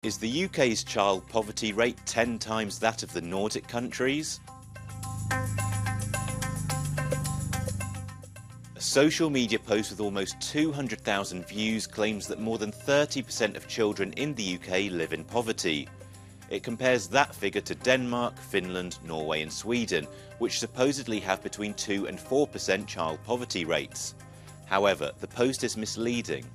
Is the UK's child poverty rate 10 times that of the Nordic countries? A social media post with almost 200,000 views claims that more than 30% of children in the UK live in poverty. It compares that figure to Denmark, Finland, Norway and Sweden, which supposedly have between 2 and 4% child poverty rates. However, the post is misleading.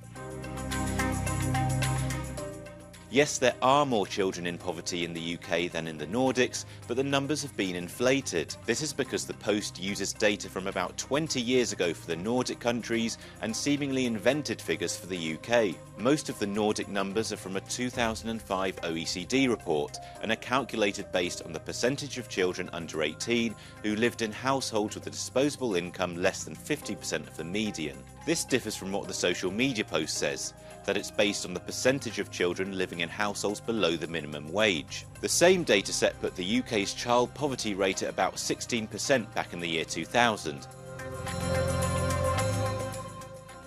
Yes, there are more children in poverty in the UK than in the Nordics, but the numbers have been inflated. This is because the post uses data from about 20 years ago for the Nordic countries and seemingly invented figures for the UK. Most of the Nordic numbers are from a 2005 OECD report and are calculated based on the percentage of children under 18 who lived in households with a disposable income less than 50% of the median. This differs from what the social media post says, that it's based on the percentage of children living in households below the minimum wage. The same data set put the UK's child poverty rate at about 16% back in the year 2000.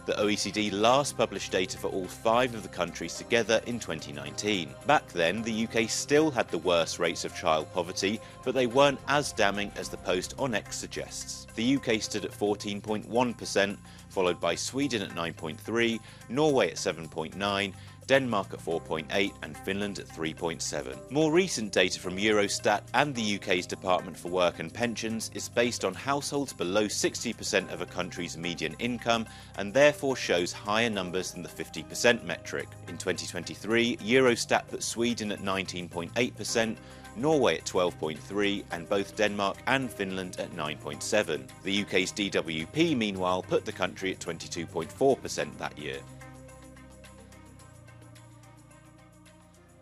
The OECD last published data for all 5 of the countries together in 2019. Back then, the UK still had the worst rates of child poverty, but they weren't as damning as the post on X suggests. The UK stood at 14.1%, followed by Sweden at 9.3%, Norway at 7.9%, Denmark at 4.8% and Finland at 3.7%. More recent data from Eurostat and the UK's Department for Work and Pensions is based on households below 60% of a country's median income and therefore shows higher numbers than the 50% metric. In 2023, Eurostat put Sweden at 19.8%, Norway at 12.3% and both Denmark and Finland at 9.7%. The UK's DWP, meanwhile, put the country at 22.4% that year.